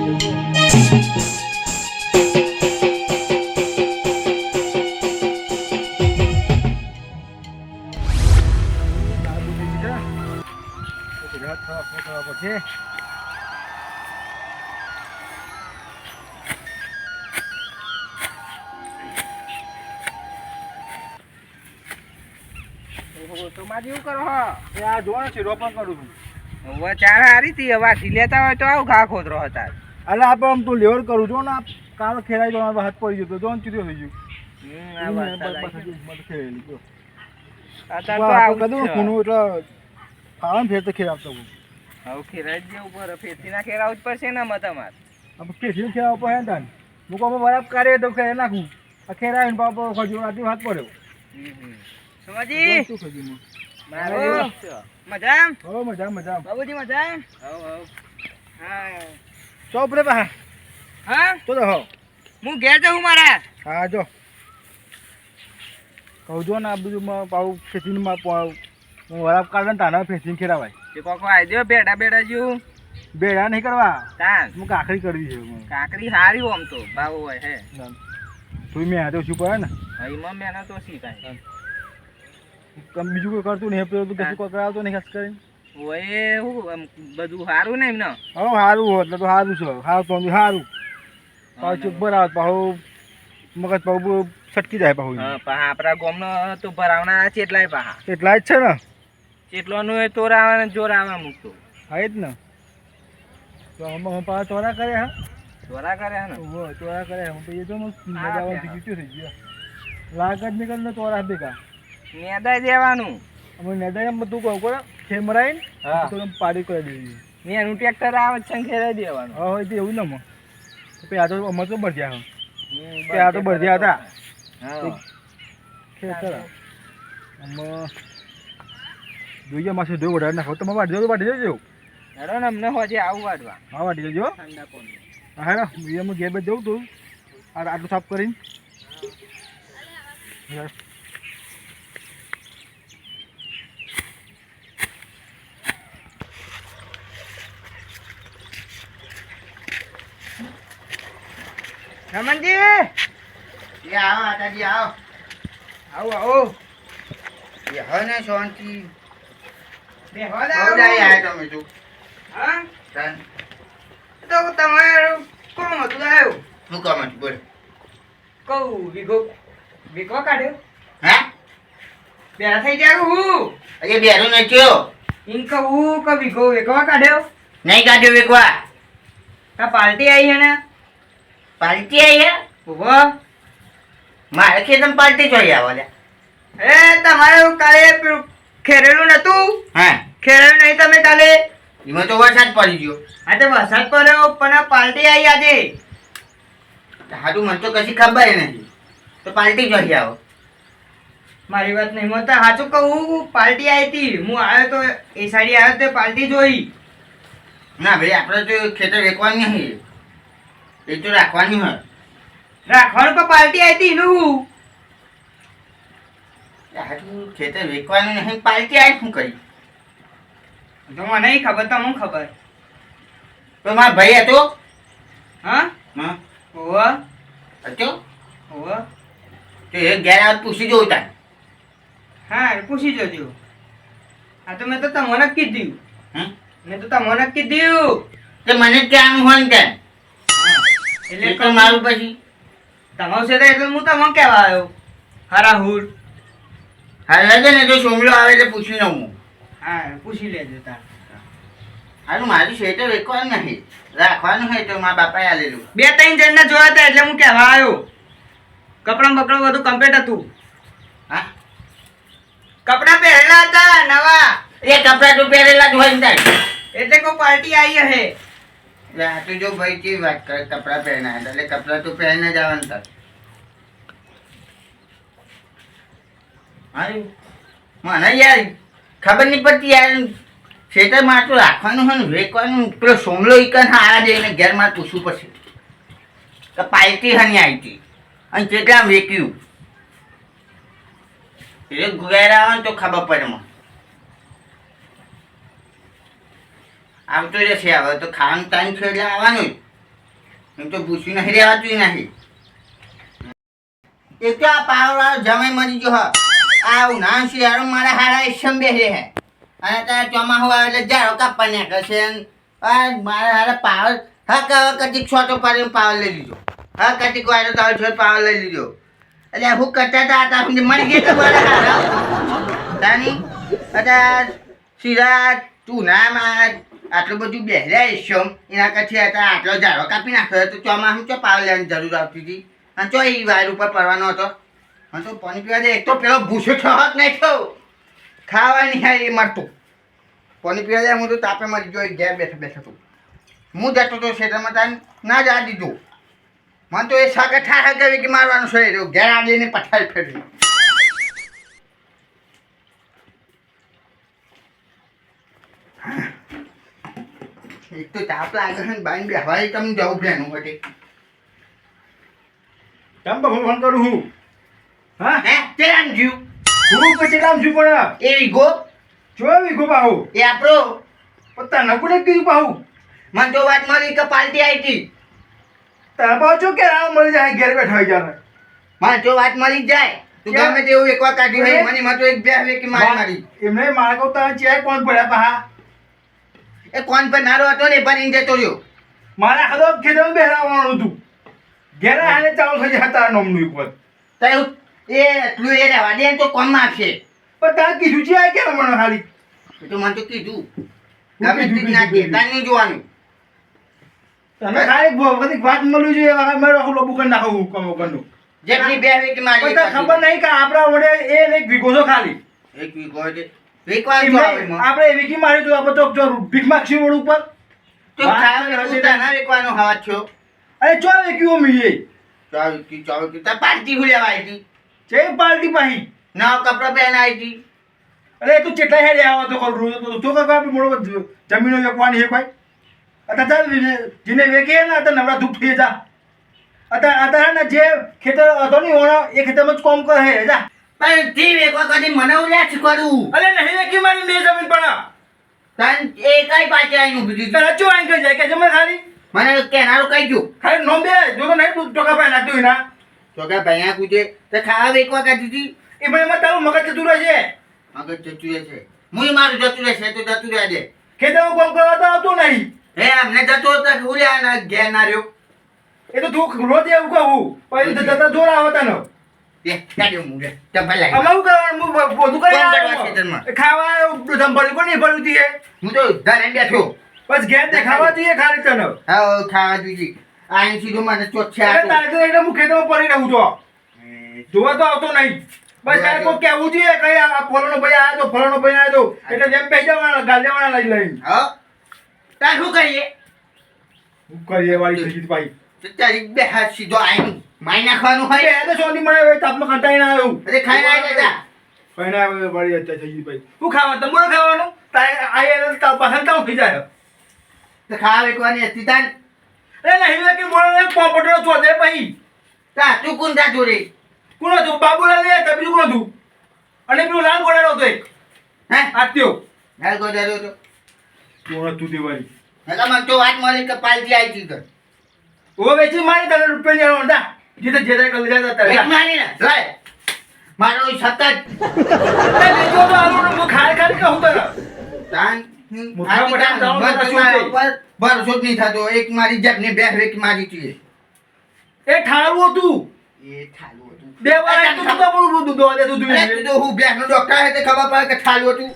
તમારે એવું કરો હો આ જોવાનું છે રોપણ કરું છું ચાર હારી હતી હવે લેતા હોય તો આવું ઘા ખોતરો હતા અરે આપણે આમ તું લેવર કરું છું ને કાળો ખેરાઈ જવાનો હાથ પડી ગયો તો જોન ચીડ્યો થઈ ગયું ફેર તો ખેર આપતો હું હવે ખેરાઈ જ જેવું પડે ફેરથી ના ખેરાવું જ પડશે ને તમારે ફેરથી ખેરાવ પડે ને તાન હું કહું બરાબર કરે તો ખેર નાખું આ ખેર આવીને બાપો ખજૂર આથી હાથ પડ્યો સમજી શું ખજૂર મજા હો મજા મજા બાબુજી મજા હા ચોપ રે બા હા તો હો હું ઘેર જાઉં મારા હા જો કહું જો ને આ બધું પાઉ ખેતીમાં હું વરાપ કાઢે તાના ફેસીને ખેરાવાય તે કોકો આવી દો બેડા બેડા જેવું બેડા નહીં કરવા તાન હું કાકડી કરવી છે કાકડી સારી આમ તો ભાવ હોય હે તું મેં હાથે ઓછું પડે ને એમાં મહેનત ઓછી થાય બીજું કોઈ કરતું નહીં પેલું તું કશું કોઈ કરાવતો નહીં ખાસ કરીને ઓય હું બધું સારું ને એમને હવે સારું હોય એટલે તો સારું છે સારું તો સારું પાછું બરાબર પાછું મગજ પાછું છટકી જાય પાછું આપણા ગામનો તો ભરાવના ચેટલાય પાહા એટલા જ છે ને ચેટલોનું એ તોર આવે ને જોર આવે મૂકતો હા જ ને તો અમે પાછા ચોરા કરે હા ચોરા કરે ને ચોરા કરે હું તો એ તો મજા આવવાનું જીત્યું થઈ ગયું લાગ જ નીકળ ને ચોરા ભેગા મેદાય દેવાનું અમે નેદાય એમ બધું કહું કરો ખેમરાઈને તો પાડી કરી દેવી ને એનું ટ્રેક્ટર આવે છે ખેરાઈ દેવાનું હા હોય તો એવું ને આ તો અમે તો બઢિયા આ તો બઢિયા હતા ખેતર અમે જોઈએ માસે જોઈ વઢાર નાખો તમે વાટી જજો વાટી જજો હેડો ને અમને હોજે આવું વાટવા હા વાટી જજો ઠંડા કોની હા હેડો હું ઘેર બેઠ જઉં તું આટલું સાફ કરીને રમણજી એ આવો આટાજી આવો આવો આવો બેહો ને શાંતિ બેહો બહુ ડાઈ આયા તમે તો હા તન તો તમારું કોમ હતું આવ્યું શું કામ હતું બોલ કહું વિગો કાઢ્યો હે બેરા થઈ જાય હું અરે બેરો ન થયો ઇન કહું કે વિગો વેકવા કાઢ્યો નહીં કાઢ્યો વેકવા તા પાર્ટી આવી હે ને પાર્ટી આવી હે ઉભો મારે ખેતમ પાર્ટી જોઈ આવો લે એ તમારે કાલે પેલું ખેરેલું નતું હા ખેરેલું નહીં તમે કાલે એમાં તો વરસાદ પડી ગયો આ તો વરસાદ પડ્યો પણ આ પાર્ટી આવી આજે હારું મને તો કશી ખબર નથી તો પાર્ટી જોઈ આવો મારી વાત નહીં હું તો સાચું કહું પાર્ટી આવી હતી હું આવ્યો તો એ સાઈડે આવ્યો તો પાર્ટી જોઈ ના ભાઈ આપણે તો ખેતર વેકવાનું નહીં એ તો રાખવાની હોય રાખવાનું પણ પાર્ટી આવી હતી એનું હારું ખેતર વેકવાનું નહીં પાર્ટી આવી શું કરી તો મને નહીં ખબર તો હું ખબર તો મારા ભાઈ હતો હા હા ઓવા હતો ઓવા તો એ ઘેર આવે પૂછી જોઉં તાર હા પૂછી જોજો હા તો મેં તો તમને જ કીધું મેં તો તમને જ કીધું તે મને જ કહેવાનું હોય ને ત્યાં એટલે એ તો મારું પછી તમારું છે એટલે હું તમને કહેવા આવ્યો હરા હુડ હાલ છે ને જો સોમલો આવે એટલે પૂછી લઉં હું હા પૂછી લેજો તાર હારું મારું સ્વેટર વેકવાનું નહીં રાખવાનું હોય તો મારા બાપાએ આલેલું બે ત્રણ જણને જોયા હતા એટલે હું કહેવા આવ્યો કપડાં બકડું બધું કમ્પ્લીટ હતું હા કપડાં પહેરેલા હતા નવા એ કપડાં તો પહેરેલા જ હોય ને તાર એટલે કોઈ પાર્ટી આવી હે એટલે આ તો જો ભાઈ કેવી વાત કરે કપડાં પહેરના એટલે કપડાં તો પહેરીને જ આવવાનું તાર હારું મને યાર ખબર નહીં પડતી યાર ખેતરમાં તો રાખવાનું હોય ને વેકવાનું પેલો સોમલો ઈકન હારા જઈને ઘેરમાં પૂછવું પડશે કે પાલટી હની આવી હતી અને કેટલા વેક્યું એટલે ઘેર આવે ને તો ખબર પડે મને આવતો જશે હવે તો ખાવાનું ટાઈમ છે એટલે આવવાનું જ એમ તો પૂછ્યું નહીં રહેવાતું નહીં. એક તો આ પાવર જમાઈ મરી ગયો હ. આ ઉનાળો શિયાળો મારા હારા એકસમ બેસે હે અને ત્યાં ચોમાસું આવે એટલે ઝાડો કાપવા નાખે છે અને આ મારા હારા પાવર કટીક છોટો પાડીને પાવર લઈ લીધો. કટીક વાળો તારો છોટ પાવર લઈ લીધો. એટલે હું કરતા હતા ત્યાં સુધી મરી ગયા તો મારા હારા તાની અત્યારે સીધા તું નામાં આટલું બધું બેહ્યા એકસમ એના કરતી હતા આટલો ઝાડો કાપી નાખ્યો તો ચોમાસું ચો પાવર લેવાની જરૂર આવતી હતી અને ચો એ વાયર ઉપર પડવાનો હતો. અને તો પાણી પીવા દે એક તો પેલો ભૂસો થયો જ નહીં થયો ખાવા નહીં ખાય એ મરતો. પાણી પીવા દે હું તો તાપે મરી ગયો ઘેર બેઠો બેઠો તો હું જતો હતો ખેતરમાં તાને ના જવા દીધું. મને તો એ સાકે ઠાઠા કરી કે મારવાનું છે રહ્યો ઘેર આવીને પથારી ફેરવી. એક તો તાપ લાગે છે ને બાઈને બેહવાય તમે જવું બેનું વટે. કેમ ફોન કરું હું હા હે ચેલામ જીવ હું પછી કામ છું પણ એ વીઘો જો વીઘો પાહુ એ આપણો પત્તા નકુડે કીધું પાહુ મને તો વાત મળી કે પાલટી આવી હતી. તારા પાહુ છો કે આમ મળી જાય ઘેર બેઠા હોય જાણે મને તો વાત મળી જ જાય તું ક્યાં? ગમે તેવું એકવાર કાઢ્યું હોય મને માં તો એક બે હવે કે મારી એમને મારા કહું તારા ચેર કોણ પડ્યા પાહા એ કોણ પર નારો હતો ને પણ ઇન્જે તોડ્યો. મારા હાથો ખેતરમાં બેહરાવાનું હતું ઘેર આને ચાલુ થઈ જાય તારા નોમનું એક વાત તો એ એટલું એ રહેવા દે ને તો કોમ આપશે. પણ તારે કીધું છે આ કેમ મને ખાલી એ તો મને તો કીધું ગમે તે ના કહેતા નહીં જોવાનું. તને ખાલી બધી વાત મળ્યું છે મારે આખું લોબુ કરી નાખું કમ વગરનું જેટલી બે હવે કે મારી પણ તને ખબર નહીં કે આપણા વડે એ એક વીઘો છો ખાલી એક વીઘો છે એકવાર જો આવે એમને માં આપણે વીઘી મારી તો આપણે તો ભીખ માગશી રોડ ઉપર તો ખાવા ઉતાના એકવાનો હવા થયો. અરે ચો વીઘી મીએ ચાવ કી તા પાર્ટી હુલ્યા આવી હતી છે પાર્ટી પાહી નવા કપડા પહેન આવી હતી. અરે તું કેટલા હેડે આવો તો કરું રોજ તો કાકા આપણે મોડો જમીનો વેકવાની છે કોઈ અત્યારે જેને વેકે ને અત્યારે નવરા ધૂપ થઈ જા અત્યારે ને જે ખેતર હતો ને ઓનો એ ખેતરમાં જ કામ કરે જા પણ તી વેકવા કદી મને ઉલ્યા શીખવાડું. અરે નહીં વેકી મારી બે જમીન પણ તન એ કઈ પાછી આવીને ઊભી હતી. તારા ચો આઈ જાય કે જમે ખાલી મને કેનારું કઈ ગયું ખાલી નોમ બે જો તો નહીં તું ટોકા પાઈ નાખતું એના તો કે ભૈયા કૂદે તો ખાવા વેકવા કાઢી હતી. એ ભાઈ એમાં તારું મગજ જતું રહેશે મગજ જતું રહેશે હું મારું જતું રહેશે તો જતું રહે દે. ખેતરમાં કામ કરવા તો આવતું નહીં હે અમને જતો હતો ઉલ્યા ના ઘેર ના રહ્યો. એ તો તું રોજ એવું કહું પછી તો જતા જોર આવતા નો દે કાઢ્યો હું રે ચંપલ લાવી. અમારું કરવાનું હું બધું કરી કોણ કરવા આવ્યો. ખેતરમાં? ખાવા સંભાળ્યું કોણ નહીં ભર્યું તી એ હું તો ધરે બેઠો. બસ ઘેર દેખાવા જોઈએ ખાલી તને હા ખાવા દીધી આઈ સીધો મને ચોચ્છા એટલે તારે તો એટલે હું ખેતરમાં પડી રહું તો જોવા તો આવતો નહીં બસ તારે કોઈ કહેવું જોઈએ કઈ આ ફલાણો ભાઈ આવ્યો તો ફલાણો ભાઈ આવ્યો તો એટલે જેમ પૈસા વાળા ગાલેવાળા લઈ લઈને હા તાર શું કરીએ હું કરીએ વાળી થઈ ગઈ ભાઈ તો તારી બે હાથ સીધો આઈ માઈ નાખવાનું અરે હોય. એ તો સોની મને તાપમાં કંટાઈને આવ્યો અરે ખાઈ ના જતા કઈને આવ્યો વાળી અત્યારે થઈ ગઈ ભાઈ હું ખાવા તમારે ખાવાનું તારે આ પાછળ તાવ થઈ જાય તો ખાવા વેકવાની હતી તાન. અરે નહીં કે મોડે કોમ્પ્યુટર ચોદે ભાઈ તા તું કોણ જાતું રે કોણ હતું બાબુલાલ ને હતા બીજું કોણ હતું અને પેલું લાલ ગોળાનો હતો એક હે આત્યો હાલ ગોડારો તો કોણ હતું દેવાળી નકા મને તો વાત મળી કે પાલટી આવી હતી ઘર. ઓ વેચી મારી તને રૂપિયા ની આવતા જીતે જે કરી જતા તારે વેચ મારી ને જોય મારો સતત અરે વેચો તો આલો હું ખાય ખાલી કહું તને તાન મોટા મોટા દાવ ભરોસો જ નહીં થતો. એક મારી જાતને બે વેક મારી હતી એ ઠારું હતું એ ઠાલું હતું. બે વાર તું તો બોલું દૂધ દોવા દે તું અરે તું તો હું બેકનો ડોક્ટર હે તે ખબર પડે કે ઠાલું હતું.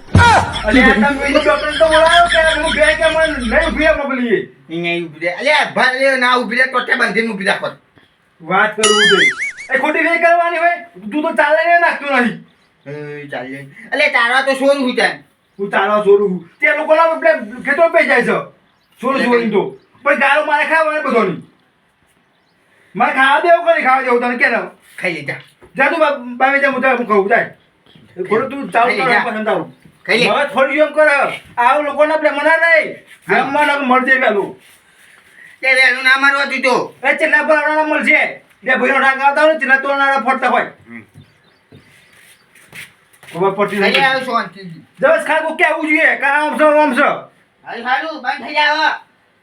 અલે આ તમે વિન્ડો ડોક્ટર તો બોલાયો કે હું બે કે મને નહીં ઉભી મોકલીએ અહીંયા ઊભી રહે. અલ્યા ભલે ના ઊભી રહે ટોટે બાંધીને ઊભી રાખો. વાત કરવું જોઈએ એ ખોટી વે કરવાની હોય તું તો ચાલે ને નાખતું નહીં ચાલે અલ્યા તારા તો સોરું હું ત્યાં હું તારા જોરું તે લોકોના આપણે ખેતર પે જાય છે સોર સોરી તો પણ ગાળો મારે ખાવા બધોની મારે ખાવા દેવું કરી ખાવા દેવું તને કે ખાઈ લેજા જા તું બાવે જા હું કહું જાય ખોટું તું ચાલુ કર પસંદ આવું ખાઈ લે. હવે થોડી એમ કર આવું લોકોને આપણે મના નહીં જમવા મળજે પેલું તે વેલું ના મારવા તું તો એ ચેટલા પર મળશે બે ભાઈનો ડાંગ આવતા હોય ને ચેટલા તોડનારા ફરતા હોય ખબર પડતી ખાઈ નથી આવ શાંતિ દસ ખાગું કેવું જોઈએ કે આમ છો આમ છો હાલ હાલું બંધ થઈ જાવ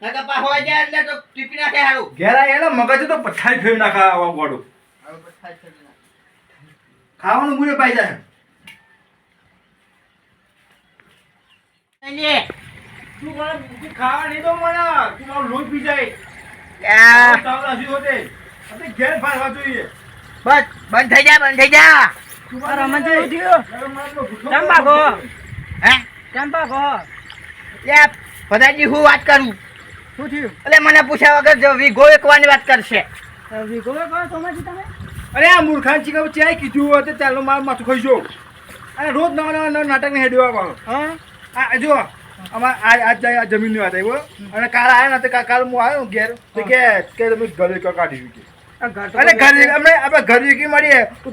નકર પાછો જાય એટલે તો ટીપી નાખે હારું. ઘેર આયા ને મગજ તો પથ્થારી ફેરવી નાખા આવા ગોળું. હવે પછાડ કરી નાખ. ખાવાનું મૂળે પાઈ જાય. લે. તું મને ખાવા નહીં દો મને. તું મારું લોહી પી જાય. યા. તાવડા સી હોતે. આપણે ઘેર ફારવા જોઈએ. બસ બંધ થઈ જા, બંધ થઈ જા. તું આ રમણ જેવું થયું. કેમ ભાગો? હે? કેમ ભાગો? લે ફદાજી હું વાત કરું. શું થયું? એટલે મને પૂછ્યા વગર જો વીઘો એકવાની વાત કરશે. વિગો કહો સોમાજી તમે? અરે આ મૂર્ખાન ચીકા ચાય કીધું હોય તો ચાલો મારું માથું ખાઈ જો. અને રોજ નવા નવા નાટકને હેડવા વાળો. હા? આ જો અમાર આજ જાય આ જમીનની વાત આવી અને કાલ આવ્યા ને તો કાલ હું આવ્યો ઘેર તો કે તમે ઘરે કાઢી મૂકી. આ ઘર તો અને ઘર અમે આપણે ઘર વીકી મળીએ તો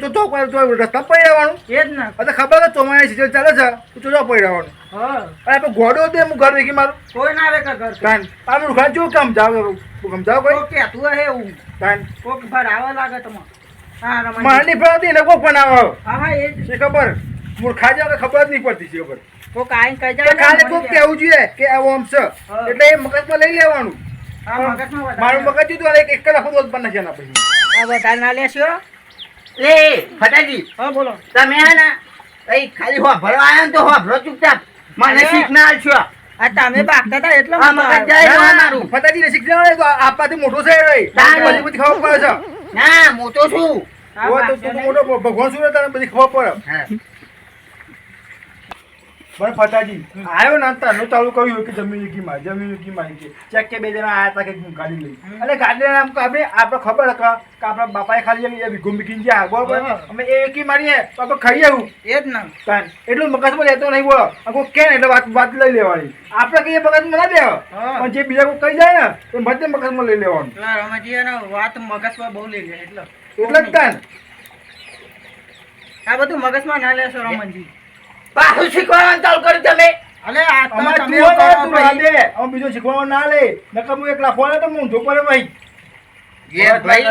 રસ્તા પડી રહેવાનું. એ જ ને. તો ખબર કે ચોમાની સિઝન ચાલે છે તો તો પડી રહેવાનું. હા. અને આપણે ઘોડો દે હું ઘર વીકી મારું કોઈ ના આવે કે ઘર. કાન આ મૂર્ખાન જો કામ જાવ કોઈ ઓકે તું હે એવું. કાન કોક ભર આવા લાગે તમને. હા રમણ. મારની ફરતી ને કોક બનાવો હા હા એ જ. છે ખબર મૂર્ખા જાવ કે ખબર જ નહીં પડતી છે ખબર. કોક આઈને કહી તો જાય. ખાલી કોક કેવું જોઈએ કે આવો આમ છે એટલે એ મગજમાં લઈ લેવાનું. હા મગજમાં વધારે. મારું મગજ જુદું એક કલાક રોજ બને છે એના પછી. આ વધારે ના લેશો. લે ફદાજી હા બોલો. તમે હે ને એ ખાલી હોભળો આયા ને તો હોભળો ચૂપચાપ. મને શીખ ના આલશો. આ તમે ભાગતા હતા એટલે આ મગજ જાય ના, તો મારું. ફતાજીને શીખવાડે તો આપવાથી મોટો છે રે. ના, બધી બધી ખબર પડે છે. ના મોટો છું. આ ઓ તો ભાગતા તું નહીં. મોટો ભગવાન શું તને બધી ખબર પડે. હા. પણ ફતાજી આવ્યો ને તને ચાલુ કર્યું કે જમીન કી કે ચેક કે બે જણા આયા હતા કે ગાડી લઈ અને ગાડી લઈને આપણે ખબર કે આપણા બાપાએ ખાલી વિઘો મૂકીને ગયા બરોબર હા. અમે એ કી મારીએ તો આપણે ખાઈ આવું એ જ ને. તાન એટલું મગજમાં લેતો નહીં બોલો કોઈ કે ને એટલે વાત લઈ લેવાની આપણે કહીએ મગજમાં ના દેવા હા. પણ જે બીજા કોઈ કહી જાય ને એ બધે મગજમાં લઈ લેવાનું પેલા રમાજી એને વાત મગજમાં બહુ લઈ લે એટલે. એટલે જ તાન આ બધું મગજમાં ના લેશો રમણજી. પાછું શીખવાનું ચાલુ કર્યું તમે. અલે આ તો અમારે તમે તું હોય ને, કરો તું ભાઈ. ના દે અમે બીજો શીખવાનો ના લે નકર હું એક લાખવાનો તો હું ઊંધો પડે ભાઈ એ ભાઈ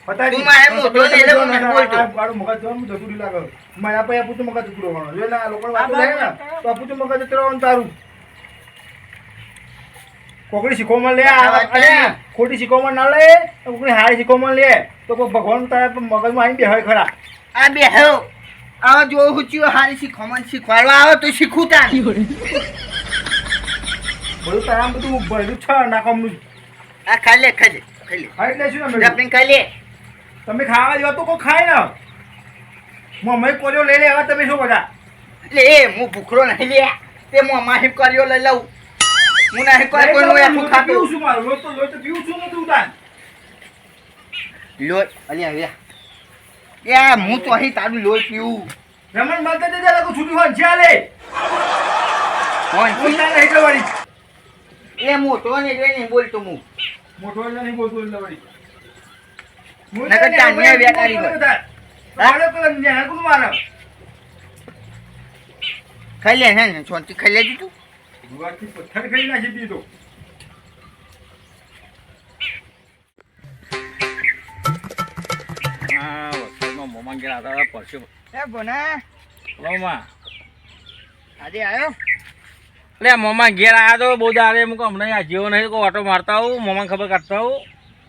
ફતાજી, તું મારે મોટો ને એટલે મને બોલતો. મારું મગજ જોવાનું જતું લાગે મારા પાસે આપું તો મગજ જતું રહેવાનું જો ના લોકો વાત લે ને તો આપું તો મગજ જતું રહેવાનું તારું કોકડી શીખવામાં લે આ વાત અરે કરે. ખોટી શીખવામાં ના લે કોકડી હારી શીખવામાં લે તો કોઈ ભગવાન તારા મગજમાં આવીને બેહાય ખરા આ બે હો આ જો હુચ્યું હારી શીખવાનું શીખવાડવા આવે તો શીખું તા. બધું તારા બધું ભરેલું છે નાખવાનું આ ખાઈ લે ખાઈ લે ખાઈ લે. ખાઈ જ લેશું ને અમે. આપણે ખાઈ લે. તમે ખાવા જેવા તો કોઈ ખાય ને મમ્મી કોલ્યો લઈ લે હવે તમે શું બધા લે હું ભૂખરો નહીં લે તે હું માહી કર્યો લઈ લઉં. હું નહીં કોઈ કોઈ હું પીવું એકલું ખાતું. છું મારું લોહી તો પીવું છું ને તું તાન લોહી અલ્યા અલ્યા યા હું તો અહીં તારું લોહી પીવું. રમણ માતા દે લાગુ છૂટી હોય ચાલે કોણ કોઈ ના નહીં કરવાની એ મોટો ને એટલે નહીં બોલતો હું. મોટો એટલે નહીં બોલતો એટલે વળી નકર ચાંદીયા વેટારી ગયો. મારે પેલા ન્યા કોણ મારે ખાઈ લે હે ને શાંતિ ખાઈ લેજે તું. ગુવાથી પથ્થર ખાઈ નાખી દીધો એ બોના આજે આવ્યો. એટલે મોમાં ઘેર આવ્યા તો બહુ દાડે હું કહું હમણાં આ જેવો નહીં કોઈ ઓટો મારતા હોઉં મોમાં ખબર કાઢતા હોઉં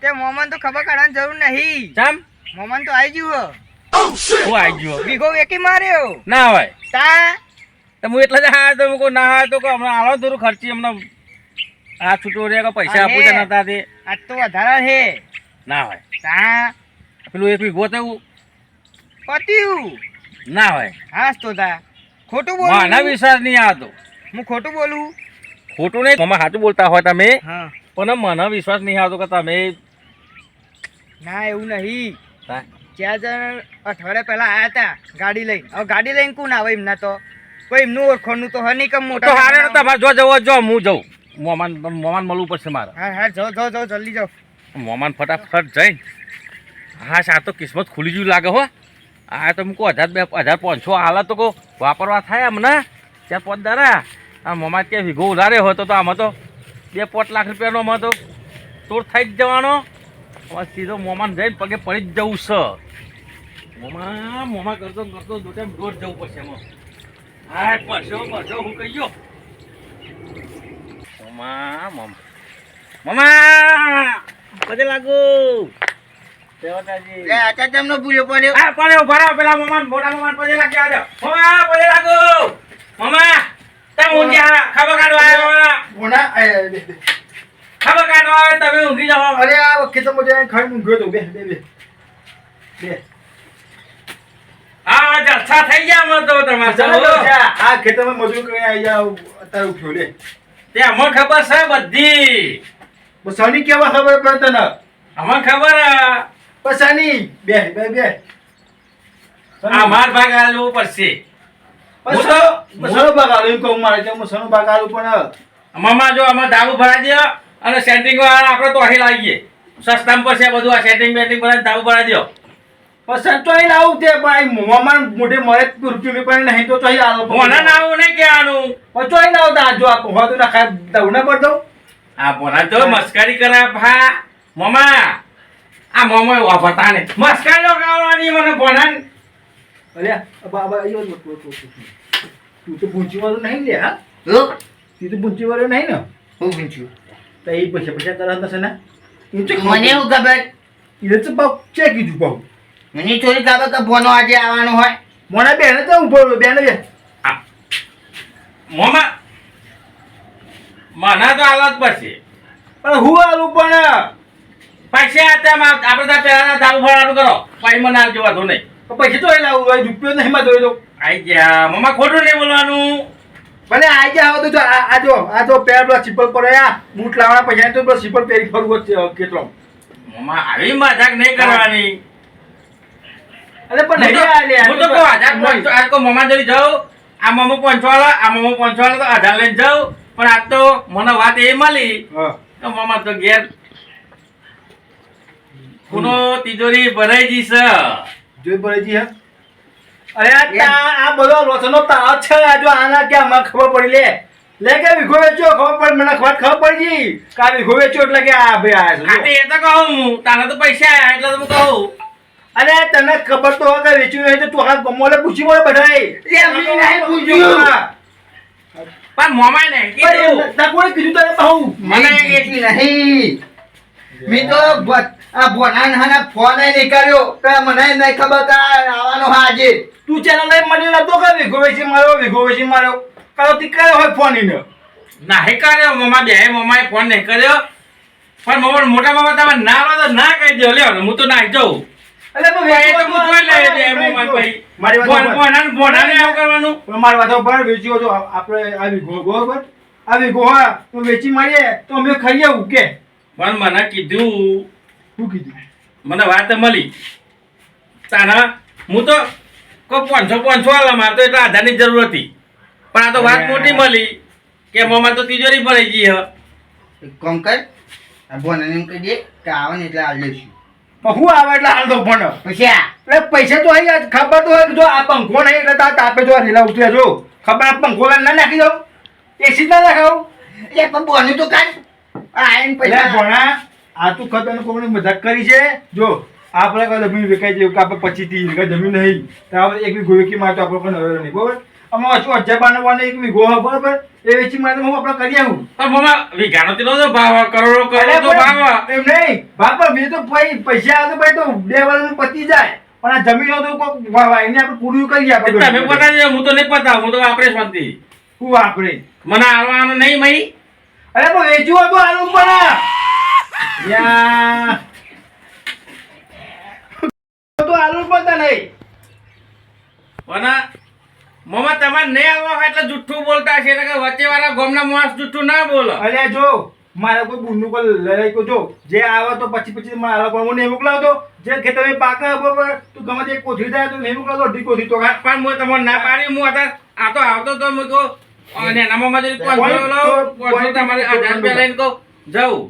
તે મોમન તો ખબર કાઢવાની જરૂર નહીં. ચમ મોમન તો આવી ગયું. હું આવી ગયો બીગો વેકી માર્યો. ના હોય તા તો હું એટલે જ આવ્યો તો હું કહું ના આવ્યો તો કહું હમણાં આવો થોડું ખર્ચી હમણાં આ છૂટો રે કે પૈસા આપું છે નતા તે આજ તો વધારે છે. ના હોય તા પેલું એક વીઘો થયું પત્યું. ના હોય હાસ તો તા ખોટું મને બોલું. વિશ્વાસ નહીં આવતો હું ખોટું બોલું. ખોટું નહીં મમ્મા સાચું બોલતા હોય તમે હા પણ મને વિશ્વાસ નહીં આવતો કે તમે ના એવું નહીં. હા. જ્યાં જણ અઠવાડિયા પહેલા આવ્યા હતા ગાડી લઈને. હવે ગાડી લઈને કોણ આવે એમના તો કોઈ એમનું ઓળખોનું તો હની કમ તો મોટા. હારે ને તમારે જો જવો જો હું જઉં મોમાન મળવું પડશે મારે હા હા જાઓ જાઓ જાઓ જલ્દી જાઓ. મોમાન ફટાફટ જઈને હા આ તો કિસ્મત ખુલી જેવું લાગે હો આ તો મૂકો 1500 હાલ તો કહો વાપરવા થાય અમને ત્યાં 5 દાડા આ મોમાં ત્યાં વીઘો ઉધારે હોય તો આમાં તો 2-5 લાખ રૂપિયાનો આમાં તો તોડ થઈ જ જવાનો હવે સીધો મોમાન જઈને પગે પડી જ જવું છે મોમા કરતો દો ટાઈમ દોડ જવું પડશે એમાં હા પરસો હું કહી ગયો મોમા મામા પગે લાગુ લે આચા તમને ભૂલ્યો પડ્યો આ પડ્યો ભરાવ પેલા મામા મોટા મામા પગે લાગી આજો મામા પગે લાગુ મામા તમે ઊંઘ્યા ખબર કાઢવા આવ્યા મામા ભોણા ખબર કાઢવા આવે તમે ઊંઘી જાઓ અરે આ ખેતરમાં જઈને ખાઈ ઊંઘ્યો તો બે આ જલસા થઈ ગયા મત તો તમારે ચાલો આ ખેતરમાં મજૂર કરીને આવી જાવ અત્યારે ઉઠ્યો લે તે અમને ખબર છે બધી સની કેવા ખબર પડે તને અમને ખબર પસાની બે આ માર ભાગ આલવું પડશે મસાલો ભાગ આલું એમ કહું મારે કે મસાલો ભાગ આલું પણ મામા જો અમે દારૂ ભરાઈ દો અને સેટિંગ વાળા આપણે તો અહીં લાવીએ સસ્તામાં પડશે બધું આ સેટિંગ બેટિંગ ભરાઈ દારૂ ભરાઈ દો પસંદ તો અહીં આવું તે ભાઈ મોમાં મોઢે મળે રૂપિયો પણ નહીં તો અહીં આલો મોના નાવું નહીં કહેવાનું તો અહીં ના આવતા જો આ હોતું ના ખાય દઉં ના પડતો આ મોના તો મસ્કરી કરે ભા મામા આ મોમો વાપરતા ને મસ્કરીઓ કરવાની મને ભોના અરે બાબા આયો તું તો પૂંચી વાળો નહીં લે હા હું તું તો પૂંચી વાળો નહીં ને પૂછ્યું તો એ પૈસા કરતા છે ને મને શું ખબર એ તો બાપ ચે કીધું બાપ મને થોડી ખબર કે ફોનો આજે આવવાનો હોય મોના બેન તો ઉભો બેન બે મોમા મને તો આલત પડશે પણ હું આલું પણ પૈસા આપણે ત્યાં પહેલા દારૂ ભરાવાનું કરો પછી મને આલ જોવા તો નહીં પૈસા તો અહીં લાવું રૂપિયો નહીં માં જોઈ દો આઈ ગયા મમ્મા ખોટું નહીં બોલવાનું ભલે આઈ ગયા તો આ જો પેર પેલા ચીપલ પર આ બૂટ લાવવાના પૈસા તો પેલા ચીપલ પહેરી ફરવું કેટલો મમ્મા આવી મજાક નહીં કરવાની અરે પણ નહીં હું તો કહું 1000 આ તો મમ્મા જોડી જાઉં આ મમ્મો 500 આ મમ્મો 500 તો 1000 લઈને જાઉં પણ આ તો મને વાત એ મળી હા તો મમ્મા તો ઘેર કુનો તિજોરી ભરાઈ જશે જોઈ પડે છે અરે આ બધો લોચનો તાવ છે આ જો આના કે મને ખબર પડી લે કે વિઘો વેચ્યો ખબર પડી મને ખબર પડી ગઈ કે આ વિઘો વેચ્યો એટલે કે આ ભાઈ આ તે તો કહું હું તારે તો પૈસા આયા એટલે તો હું કહું અરે તને ખબર તો હોય કે વેચ્યું નહીં તો તું આ ગમોલે પૂછી મળે બધાય મેં નહીં પૂછ્યું. પણ મોમાય નહીં કીધું ના કોઈ કીધું તને બહુ મને એટલી નહીં મેં તો આ ભોનાના ફોન નહીં કર્યો કે મને નહીં ખબર કે આવવાનો હા આજે તું ચેનલ લઈ મને નતો કે વિઘો વેચી માર્યો કાલો તી કરે હોય ફોન ઈને નહીં કર્યો મમ્મા બે મમ્માએ ફોન નહીં કર્યો પણ મમ્મા મોટા મામા તમે ના આવે તો ના કહી દો લ્યો હું તો નાઈ જાઉં અલે પણ ભાઈ તો હું જોઈ લે બે મમ્મા ભાઈ મારી વાત ભોનાને આવું કરવાનું પણ મારી વાત પર વેચ્યો તો આપણે આ વિઘો બરોબર આ વિઘો હા તો વેચી મારીએ તો અમે ખાઈએ હું કે પણ મને કીધું શું કીધું મને વાત મળી તાના હું તો કો 500 આલા મારે તો એટલે આધારની જરૂર હતી પણ આ તો વાત મોટી મળી કે મમ્મા તો તિજોરી ભરાઈ ગઈ હ કોમ કર આ ભોનાને એમ કહી દે કે આવે ને એટલે હાલ લઈશું પણ હું આવે એટલે હાલ દો પણ પછી આ એટલે પૈસા તો અહીં ખબર તો હોય કે જો આ પંખો નહીં એટલે તાપે જો રેલા ઉતરે જો ખબર આ પંખો ના નાખી દઉં એસી ના નાખાવું એ પણ બોનું તો કાઢ આ આઈને એટલે પૈસા ભણા આ તું ખતરનું કોઈને મજાક કરી છે જો આપણે કઈ જમીન વેચાઈ જાય કે આપણે 25 30 વીઘા જમીન નહીં તો આપણે એક વીઘો વેચી મારે તો આપણે કોઈ નવેરો નહીં બરોબર અમે શું 1000 એક વીઘો હોય બરોબર એ વેચી મારે હું આપણે કરી આવું પણ મમ્મા વીઘાનો તેનો તો ભાવ કરોડો તો ભાવ એમ નહીં બાપા મેં તો પૈસા આવે તો ભાઈ તો 2 વર્ષમાં પતી જાય પણ આ જમીન હોય તો કોઈક વાઈને આપણે પૂરું કરીએ આપણે તમે પતાવી દો, હું તો નહીં પતાવું હું તો વાપરે શાંતિ શું વાપરે મને આવવાનું નહીં મહી અરે પણ વેચ્યું હતું આનું પણ યા તો આલુ પણ નહીં પણ મમ્મા તમારે નહીં આવવા હોય એટલે જુઠ્ઠું બોલતા છે એટલે કે વચ્ચે વાળા ગામના માણસ જુઠ્ઠું ના બોલો અરે જો મારે કોઈ બુનનું કોઈ લડાઈ કો જો જે આવે તો પછી મારા પણ હું નહીં મોકલાવતો જે ખેતર પાકા બરોબર તું ગમે તે કોથળી થાય તો નહીં મોકલાવતો અઢી કોથળી તો પણ હું તમને ના પાડી હું અત્યારે આ તો આવતો તો મેં કહું અને એના મમ્મા જરી તમારે 1000 રૂપિયા લઈને કહું જાઉં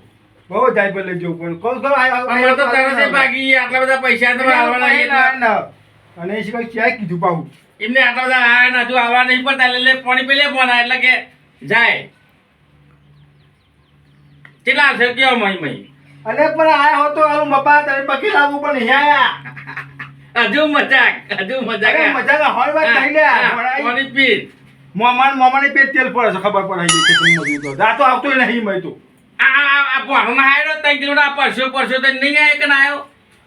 બહુ જાય પર લઈ જવું પણ કોણ અમારે તો તરત ભાગી આટલા બધા પૈસા તમારે આવવાના એટલે અને એ સિવાય ક્યાંય કીધું પાવું એમને આટલા બધા આ ના જો આવવા નહીં પડતા એટલે પાણી પેલે પોના એટલે કે જાય કેટલા છે કયો મહી મહી અને પણ આયા હો તો આવું મપા તમે બકી લાવવું પણ નહીં આયા હજુ મજાક અરે મજા હોય વાત નહીં લે પાણી પી મોમાને પેટ તેલ પડે છે ખબર પડે છે કે તું મજૂર તો રાતો આવતો નહીં મય તો આ ભણમાં આવ્યો 3 કિલોમીટર પરસો તો નહીં આવ્યો કે ના આવ્યો?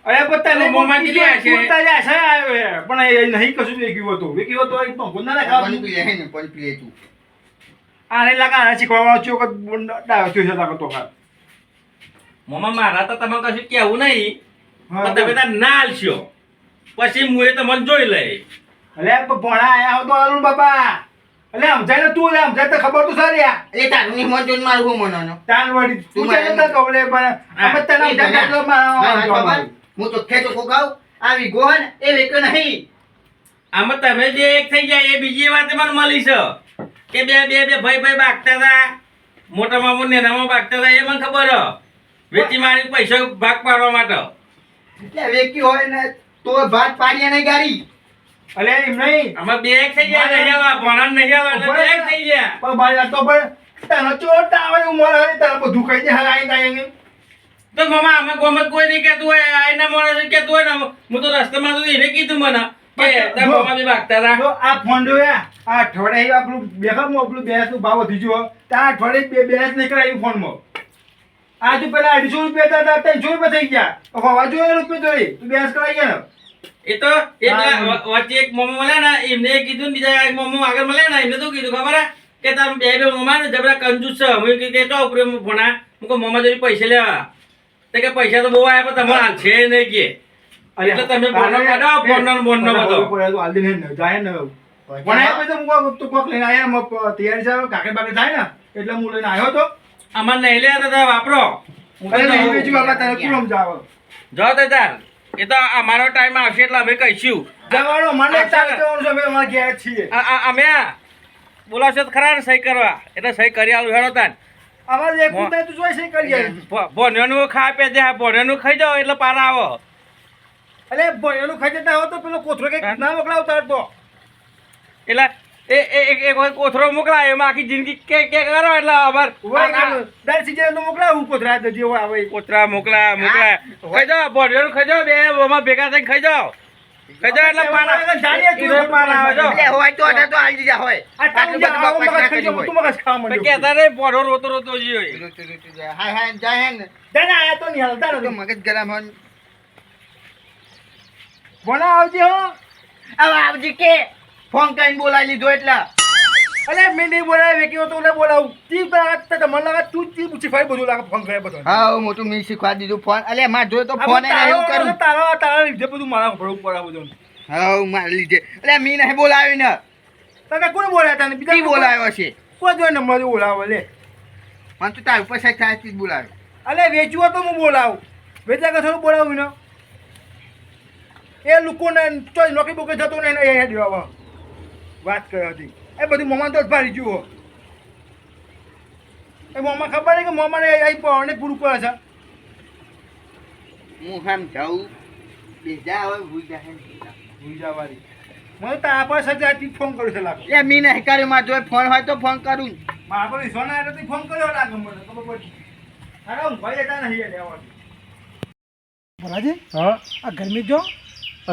અરે પણ તને મોંમાં કેટલી આ છે? પૂછતા જ આશા આવ્યો છે. પણ એ નહીં કશું વેક્યું હતું. વેક્યું હતું એક તો ગુંદા ના ખાવાનું. પાણી પી લે ને પાણી પી લે તું આને લાગે આને શીખવાડવાનો ચોક ડાયો થયો છે લાગે તો હાર. મોમાં મારા તો તમે કશું કેવું નહીં હા, પણ તમે તાર ના આલશો પછી હું એ તમને જોઈ લઈ. અલે ભણા આયા હો તો અરુણ બાપા. અલે સમજાય ને તું સમજાય તો ખબર તો સારી આ. એટલે તારું ની મોન જોઈને મારું હું મનાનો તાન વળી તું તું ચાલે તો કવડે પણ અમે તને સમજાય તો મારા હું તો ખેતો કોગાવ આવી ગો ને એ વેક નહીં આમાં તમે જે એક થઈ જાય એ બીજી વાત મને મળી છે કે બે ભાઈ ભાગતા હતા, મોટા મામા નેનામાં ભાગતા હતા એ મને ખબર હ. વેચી મારી પૈસા ભાગ પાડવા માટે. એટલે વેકી હોય ને તો ભાત પાડીએ નહીં ગાડી અલે એમ નહીં આમાં બે એક થઈ જાય નહીં આવા ભણા નહીં આવા એટલે બે એક થઈ ગયા. પણ ભાઈ તો પણ તને ચોટ આવે ઉમર આવે તને બધું કહી દે હલાઈ જાય તો મામા અમે ગોમત કોઈ નહીં કહેતું હોય આઈના માણસ કહેતું હોય ને હું તો રસ્તામાં તો એને કીધું મને કે તાર મામા બી ભાગતા હતા. તો આ ફોન્ડો આ અઠવાડિયે આપણું બેખમાં આપણું બેસનું ભાવ વધી ગયો ત્યાં અઠવાડિયે બેસ નીકળાયું ફોનમાં. આજુ પેલા 250 રૂપિયા હતા 300 રૂપિયા થઈ ગયા. તો હવા જોઈએ રૂપિયા જોઈએ તું બેસ કરાઈ ગયા ને. એ તો વચ્ચે એક મોમો મળ્યા ને એમને કીધું બીજા એક મોમો આગળ મળ્યા ને એમને શું કીધું ખબર હે કે તાર બે મોમા ને જબરા કંજૂસ છે. હું કીધું તો ઉપર ભણા મૂકો મોમા જોઈ પૈસા લેવા તો કે પૈસા તો બહુ આવ્યા પણ તમારે હાલ છે નહીં કે એટલે તમે બોનો કાઢો બોનનો બધો આલદી ને જાય ને પણ આ બધું હું તો કોક લઈને આયા તૈયારી છે કાકે બાકે થાય ને એટલે હું લઈને આવ્યો તો. અમાર નહીં લે તો વાપરો. અરે નહીં વેચું બાબા તને કોણ સમજાવો જો તો તાર એ તો અમારો ટાઈમ આવશે એટલે અમે કહીશું. જવાનો મને ચાલે તો અમે અમાર ગયા છીએ. અમે બોલાવશો તો ખરા ને સહી કરવા એટલે સહી કરી આલું હેડો તાન. અમારે એક કુંડા તું જોઈ સહી કરી જાય. ભોન્યાનું ખા પે દે ભોન્યાનું ખાઈ જાઓ એટલે પારા આવો. અલે ભોયનું ખાઈ જતા હો તો પેલો કોથરો કે ના મોકલાવતા તો. એટલે એક વખત કોથરો મોકલાય એમાં આખી જિંદગી કે કરો એટલે અમાર દર સીઝન તો મોકલાવું કોથરા જે હોય આવે કોથરા મોકલા ખાઈ જાઓ ભોન્યાનું ખાઈ જાઓ બે અમાર ભેગા થઈને ખાઈ જાઓ. ખાઈ જાઓ એટલે પારા આવે જો. એટલે હોય તો અઢાર તો આલી દીધા હોય આ તું જા આવો મગજ ખાઈ જાવ તું મગજ ખાવા પણ માંડ્યો. કહેતા નહીં ભોંડો રોતો જીવે. હાય હાય જાય હે ને જાને આયા તો નહીં હાલતા તો નથી. મગજ ગરમ હોય ભણા આવજે હો. હવે આવજી કે ફોન કરીને બોલાવી લીધો એટલે અલે મેં નહીં બોલાવે વેક્યો તો ઓલે બોલાવું તી તો મને લાગે તું તી પૂછી ફાઈ બધું લાગે ફોન કરે બધો. હા મોટું મેં શીખવા દીધું ફોન અલે માર જોયો તો ફોન એવું કરું તારા લીધે બધું મારા ભરવું પડે બધું. હા માર લીધે એટલે મી નહીં બોલાવી ને તને કોણ બોલાવ્યા તને કી બીજા બોલાવ્યો છે કોઈ જોઈ નંબર બોલાવો લે. મને તો તાર ઉપર સાહેબ થાય જ બોલાવે અલે વેચવું તો હું બોલાવું વેચા કે થોડું બોલાવું ને એ લોકોને ચોઈ નોકરી બોકરી થતું ને એ દેવા વાત કરી હતી એ બધું મોમાં તો જ ભારી જુઓ એ મોમાં ખબર નહીં કે મોમાને અહીં પૌને પૂરું કરે છે. હું આમ જાઉં બીજા હવે ભૂલ જાય ભૂજાવાળી મને તારા પર સજાથી ફોન કર્યો છે લાગે. એટલે મી નહીં કર્યો માર જોડે ફોન હોય તો ફોન કરું મારા પર વિશ્વાસ ના આવ્યો તો ફોન કર્યો લાગે મને ખબર પડી. અરે હું ભાઈ જતા નહીં લેવા. ભલાજી હા આ ગરમી જો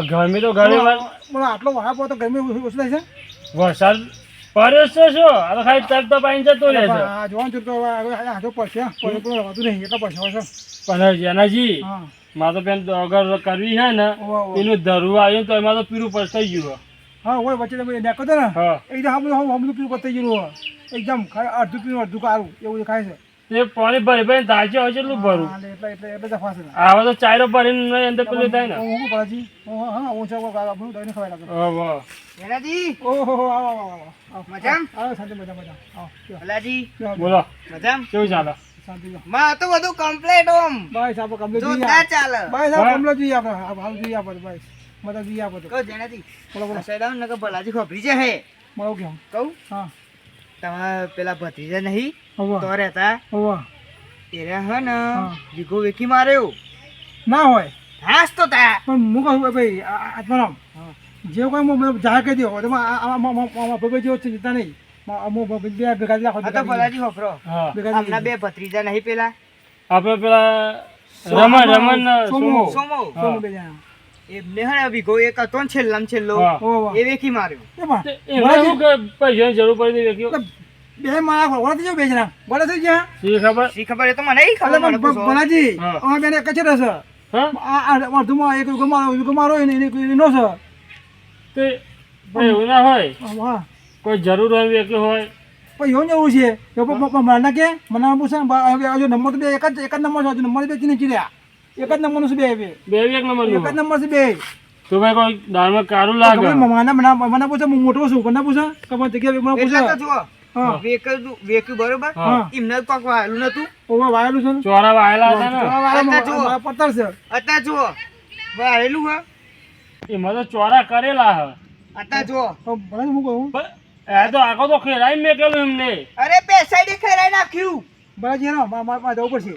ગરમી તો ઘણી વાર મને આટલો વાળા પડે તો ગરમી ઓછી થાય છે. વરસાદ પડ્યો છે શું આ તો ખાલી તરત પાણી જતો રહે છે આ જોવાનું છું તો હવે હાથો પડશે પડે કોઈ રવાતું નહીં એટલો પડશે હવે પણ જેનાજી હા મારે તો પેન અગર કરવી છે ને એનું ધરવું આવ્યું તો એમાં તો પીરું પસ્તાઈ ગયું હા ઓય વચ્ચે તમે દેખો તો ને હા એકદમ હમલું પીવું પતાઈ ગયું એકદમ અડધું પીવું અડધું કારું એવું દેખાય છે. એ પાણી ભરી ભરી ધાચે હોય છે એટલું ભરું હા, એટલે જફા છે. આવા તો ચાયરો ભરીને અંદર પેલું થાય ને હું ભલાજી હા હું છે આપણું દઈને ખવાય લાગે. વાહ એનાજી ઓહો આવો આવો આવો આવો મજામ? આવો શાંતિ મજા મજા આવો ભલાજી બોલો મજામ કેવું ચાલે શાંતિ માં તો બધું કમ્પ્લીટ ઓમ બસ આપણે કમ્પ્લીટ જોઈએ જોરદાર ચાલે બસ આપણે કમ્પ્લીટ જોઈએ આપણે હાલ જોઈએ આપણે બસ મજા જોઈએ આપણે કહો જેનાજી બોલો બોલો સાઈડ ને કે ભલાજી ખોભરી છે હે બોલો કેમ કહું હા તમારા પેલા ભત્રીજા નહીં હોવા તો રહેતા હોવા એરા હે ને હા. વિગો વેખી માર્યો ના હોય હાસ તો તા પણ હું કહું ભાઈ આત્મારામ જે કોઈ હું જાહેર કરી દો તો ભાઈ જેવો ચિંતા નહીં બે ભેગા આ તો ભલાજી હોફરો હા હમણાં બે ભત્રીજા નહીં પેલા આપણે પેલા રમણ સોમો. સોમો સોમો સોમો બે જણા એમને હે ને વિગો એક હતો ને છેલ્લામાં છેલ્લો હા. હોવા એ વેખી માર્યો એમાં એમાં શું કે પૈસાની જરૂર પડી હતી બે મારા ઘોડા થઈ જાય બે જણા ઘોડા થઈ ગયા શી ખબર શી ખબર એ તો મને ઈ ખબર મને પૂછો. ભલાજી હા. અમારે બેને એક જ રહેશે હા આ અડધુમાં એક ગમારો હોય ને એનો છે તે ભાઈ એવું ના હોય હા કોઈ જરૂર હોય વેક્યું હોય પણ એવું ને એવું છે કે મને કે મને પૂછે હજુ નંબર તો બે એક જ નંબર છે હજુ નંબર બે ચીને ચીડ્યા એક જ નંબરનું છે બે બે એક નંબર એક જ નંબર છે બે તો ભાઈ કોઈ દાળમાં કારું લાગે મને પૂછે હું મોટો છું કોને પૂછે કે મને જગ્યા મને પૂછે એટલે તો જુઓ હા વેક્યું બરોબર હા. એમને કોક વાયેલું નતું ઓવા વાયેલું છે ને ચોરા વાયેલા હતા ને મારા પત્તર છે અત્યારે જુઓ વાયેલું હે એમાં તો ચોરા કરેલા હે અત્યારે જુઓ તો ભલે હું કહું એ તો આખો તો ખેરાઈ મેકેલું એમને અરે પેસાડી ખેરાઈ નાખ્યું ભલાજી હેરો માં જવું પડશે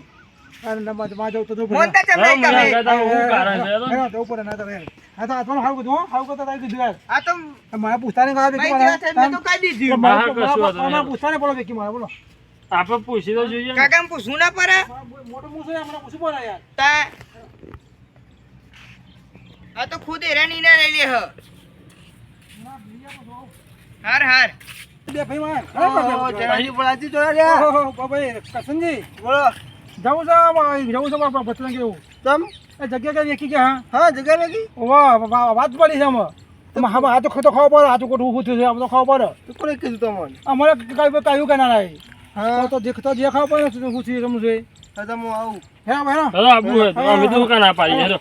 માં જવું તો જવું મોન પડશે તો ચમ નહીં તમે હું કારણ છે હેરો જવું પડે ના તો હેરો હા તો આત્માનું હારું કીધું હારું કરતા તારી કીધું યાર આ તો મારા પૂછતા ને કહા ભાઈ જેવા છે મેં તો કહી દીધું મારા પૂછતા ને બોલો વેકી મારા બોલો આપણે પૂછી તો જોઈએ ને. કાકા પૂછવું ના પડે મોટો મૂછો મને પૂછવું પડે યાર તા આ તો ખુદ હેરાની ના લઈ લે હ હાર હાર બે ભાઈ માં જરાજી બોલાજી જોયા ઓહો ભાઈ કસનજી બોલો જવું છે બચન કેવું તમ એ જગ્યા કઈ વેકી ગયા હા જગ્યા લાગી વાહ વાત પડી છે આમાં હા આ તો ખાવા પડે આ તો ખોટું ઊભું થયું છે આ તો ખાવા પડે તો કોને કીધું તમને અમારે કયું કે ના રહી હા તો જે ખાવા પડે શું થયું સમજવું છે હા તો હું આવું હેરા ભાઈ હેલો આબુ હોય તો અમે તો દુકાન ના પાડીએ હેલો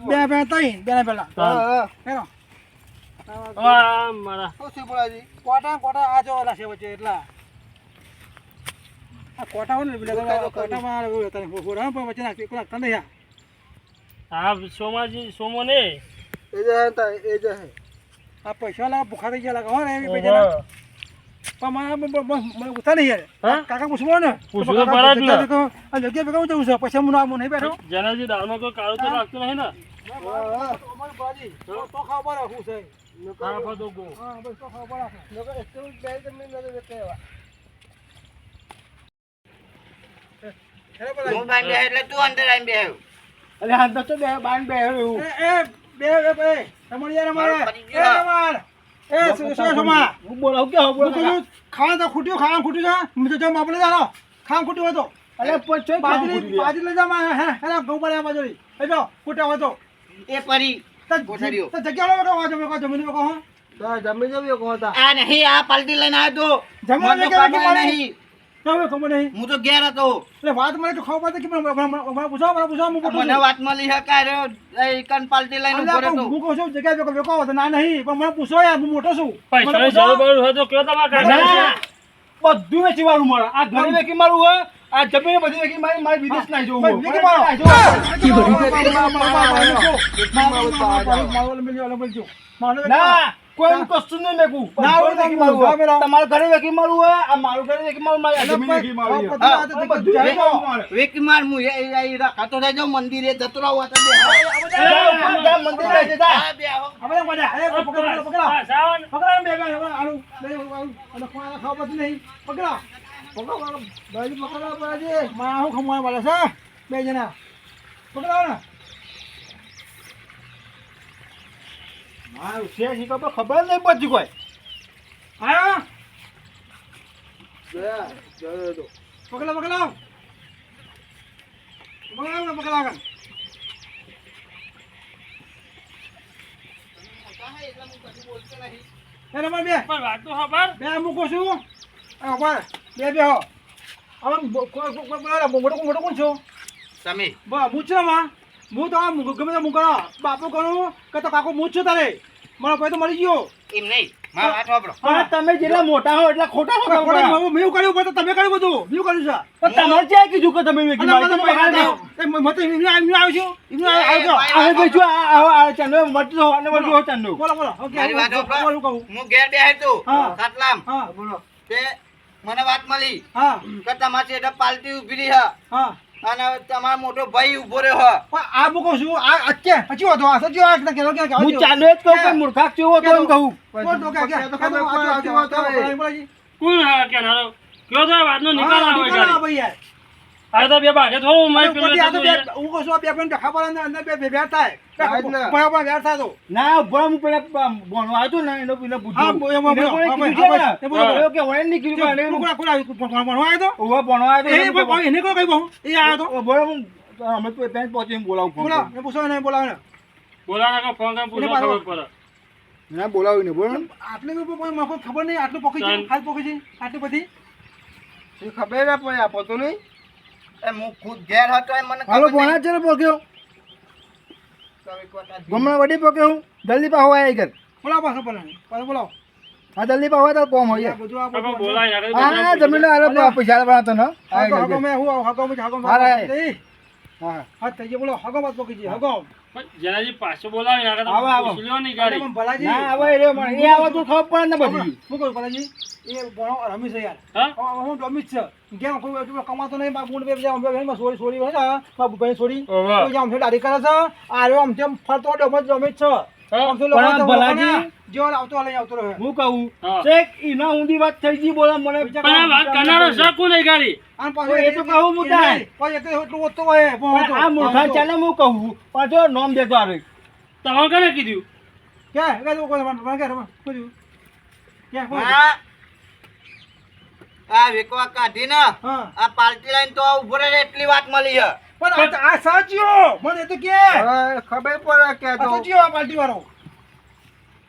બે બે તઈ બે પેલા હા હેરો આ મારા શું બોલાજી કોટા આ જો લાશે વચ્ચે એટલા આ કોટા હોય ને પેલા કોટામાં તને ફોડા પણ વચ્ચે નાખી કોઈ નાખતા નહીં આ સોમાજી સોમો ને એ જે હે તા એ જે હે આ પૈસા લાગે ભૂખા થઈ ગયા લાગે હો ને એ પૈસા પણ મને ઉઠા નહીં યાર હા? કાકા પૂછવો ને પૂછવું તો પડે જ ને. આ જગ્યા ભેગા જવું છે પૈસા હું નહીં બેઠો જેનાથી દાળમાં કોઈ કાળું તો લાગતું નહીં ને અમારે બાજી તો ખાવા પડે શું છે હા ફતો ગો હા બસ તો ખાવા પડે લોકો એકલું બે તમને નજર કહેવા હું બાંધ બે એટલે તું અંદર આવીને બેહ્યો. અરે હા તો બે બાન બે એવું બે તમારે યાર અમારે સોમા હું બોલાવું કે બોલો ખાવા તો ખૂટ્યું ખાવા ખૂટ્યું છે હું તો જમ આપણે જાણો ખાવા ખૂટ્યું હતો અરે પછી બાજરી લઈ જાવ હે ઘઉં પર બાજરી એ જો ખૂટ્યા હતો એ પરી કોઠારીઓ. તો જગ્યા લો વાજો જમીન કો હો જમી જમી કહો તા આ નહીં આ પાલટી લઈને આવ્યો તો જમીન મને કે ખબર નહીં નહીં. ખબર નહીં હું તો ઘેર હતો એટલે વાત મને તો ખાવા પડે કે મને પૂછો હું મને વાત મળી છે કે એ કન પાલટી લઈને ઉભો રહ્યો તો. હું કહું છું જગ્યા વેકો હતો ના નહીં પણ મને પૂછો યાર હું મોટો છું પૈસાની જરૂર પડ્યું હોય તો કયો તમારા કાકા બધું વેચી મારું મળે આ ઘરે વેચી મારું હોય આ જમીન બધી વેચી મારી વિદેશ ના જવું હોય. વેચી મારો. ના કોઈ કશું નહીં મેકું ના, બધું વેચી મારું હોય. તમારા ઘરે વેચી મારું હોય આ મારું ઘરે વેચી મારું મારી આ જમીન વેચી મારું હોય. હા, આ બધું વેચી મારું મળે. વેકી માર હું એ રાખાતો રહેજો મંદિરે જતો રહો તો બે જા, મંદિર જાય છે, જા. હા, બે આવો. આપણે બધા અરે પકડો હા, સાવન. પકડા બે આનું અને ખાવા ખાવા બધું નહીં પકડા પકડો બાજુ પકડો બાજુ માં હું ખમવા વાળા છે બે જણા પકડાવો ને મારું છે શી ખબર ખબર નહીં પડતી કોઈ આયા જયા જયો તો પકડો પકડો પકડાવો ને પકડાવો એ નંબર બે પણ વાત તો ખબર બે મૂકો છું આ ઉપર બે હો આમ મોટો કોણ છો તમે હું છું માં હું તો આમ ગમે તે મૂકો બાપુ કરું કે તો કાકો હું જ છું તારે મારો ભાઈ તો મળી ગયો એમ નહીં મારા વાત વાપરો પણ તમે જેટલા મોટા હો એટલા ખોટા હો ખબર. મેં કર્યું પણ તમે કર્યું બધું મેં કર્યું છે પણ તમારે ક્યાં કીધું કે તમે વેચી મારી? તમે હાલ જાઓ. હવે ભાઈ જો આ ચાંદો મરચું હો અને મરચું હો ચાંદો. મારી વાત વાપરો. બોલો કહું હું ઘેર બેહ્યો તો હા. સાતલામ હા બોલો તે મને વાત મળી હા કે તમારી એટલે પાલટી ઉભી રહી છે હા અને તમારો મોટો ભાઈ ઉભો રહ્યો છે પણ આ મૂકો છું આ અત્યારે પછી હતો આ સચ્ચી વાત ના કેલો કે હું ચાંદો જ કહું કે મૂર્ખાક કેવો હતો એમ કહું. કોણ તો કે કોણ હા કેનારો કયો તો વાતનો નિકાલ આવે નિકાલ ગાડી ભાઈ યાર આ તો બે ભાગે થોડું મારી પેલું ઉપરથી આ તો જતું બે હું કહું છું આ બે ભાઈને ડખા પડે ને અંદર બે વેર થાય હા, એટલે. પણ વેર થાય તો ના ભણ હું પેલા ભણવા આવ્યો ને એનો પેલા પૂછ્યું. હા, બોલો, બોલો, એને કોણે બોલો, કીધું છે હા, ને? બોલો, બોલો. બોલો કે વળે નહીં કીધું કે એને કોણ આવ્યું ભણવા આવ્યો તો ઉભા ભણવા આવ્યો એ એને ભાઈ એને કોણ કઈ બહુ એ આવ્યો તો બોલો હું અમે તો ત્યાં પહોંચીને બોલાવું ફોન બોલાવ કરીને. એ પૂછો એને બોલાવ ને બોલાના કે ફોન કરીને પૂછો એને પાડો. ખબર પડે ના બોલાવ્યું ને બોલો ને. આટલી બી કોઈ મને કોઈ ખબર નહીં આટલું પોકી છે ચાલ. હાથ પોકી છે આટલી બધી એ ખબર ના પડે આપો નહીં. એ હું ખુદ ઘેર હતો એ મને હાલો ખબર ભણા છે ને પોક્યો નહીં. ગમણા વડી પોક્યો હું જલ્દી પાહો આવી ઘર. બોલાવ પાછો બોલાવ બોલાવ હા જલ્દી પાહો તો કોમ હોય. આ બધું આ ખબર બધું બોલાય યાર હા જમીન આલે પૈસા બનાવતો ને હગો મેં હું હગો મેં હગો હા, હા. હા હા થઈ ગયો બોલો હગો મત પોકી છે હગો જેનાજી પાછો બોલાવી નાખે તો આવો, આવો. પૂછી લ્યો નહીં ગાડી પણ ભલાજી ના હવે એ મને એ આવો તો ખબર પડે ને બધી. શું કહું ભલાજી એ ભણો રમી છે યાર હા હું રમી છે કેમ કોઈ એટલું કમાતો નહીં મારા બુણ બે જામ સોરી સોરી હોય ને મારા ભાઈ સોરી ઓહો. કોઈ જામ દાઢી કરે છે આ રહ્યો આમ તેમ ફરતો ડમત રમે છે હા. આમ તો પણ આ લોકો ભલાજી- જેવો આવતો લઈ આવતો રહે હું કહું હા. ચેક એના ઊંધી વાત થઈ ગઈ બોલા મને વિચાર પણ આ વાત કરનારો છે કોણ નહીં ગાડી આમ તો એ તો કહું હું તાય. કોઈ એટલે એટલું ઓછો હોય પણ આ મૂર્ખા ચાલે હું કહું પાછો નોમ દેતો આવે તમે કોને કીધું કે કે કોઈ મને કે કોઈ કે હા. આ વેકવા કાઢીને હા આ પાર્ટી લાઈન તો ઉભો રહે એટલી વાત મળી છે. પણ આ સાચ્યો મને તો કે ખબર પડે કે આ તો જીઓ આ પાર્ટી વાળો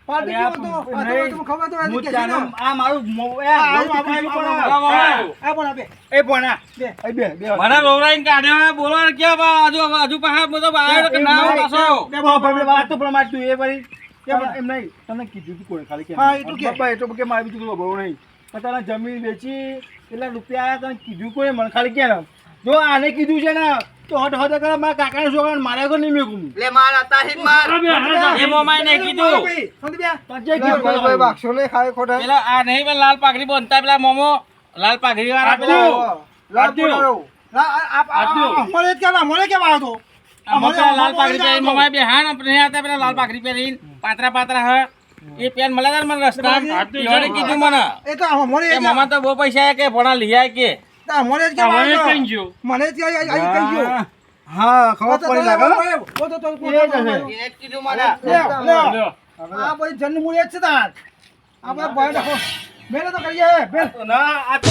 પાર્ટી અરે આ કેવો તો નહીં. આ તો ખબર તો હું હતી કે ચાલે છે ને? આ મારું મો- એ આ મારું આવું, કીધું આવું, પણ આવું, આ- આવું. આ પણ આપે એ ભણા બે એ બે મને રોવરાઈને કાઢ્યો બોલો કે હજુ પાછા બધો આવ્યો કે ના આવ્યો પાછો બે ભાવ ભાઈ વાત તો પ્રમાણ તું એ વળી કે ભણા? એમ નહીં તને કીધું તું કોઈ ખાલી કે હા, એ તો કે. બાપા, એ તો કે મારે બીજું કોઈ બહુ નહીં પણ તને જમીન વેચી એટલા રૂપિયા આયા તને કીધું કોઈ મને ખાલી કે ને જો આને કીધું છે ને તો હટ હટ કરે મારા કાકાના છોકરાને મારે તો નહીં મેકું લે માર હતા હિત માર. એ મોમાઈ નહીં કીધું તજે કીધું પેલા આ નહીં પેલા લાલ પાઘડી બાંધતા પેલા મોમો લાલ પાઘડી વાળા પેલા મને કેમ આવ્યો તો આમાં પેલા લાલ પાઘડી પહેરી મોમાઈ બે હા ને હતા પેલા લાલ પાઘડી પહેરીને પાતરા પાતરા હ એ પેન મળે તાર મને રસ્તા એને કીધું મને એ તો મને એ મામા તો બહુ પૈસા આયા કે ભણા લઈ આય કે મને જ કેમ હવે આવ્યો કઈ ગયો મને જ કહી ગયો હા ખબર પડી લાગે એને જ કીધું મને. લ્યો. આ બધી જન્મ મૂળ જ છે તાર આપણે ભાઈ નાખો મેલે તો કરીએ બેન ના આ તો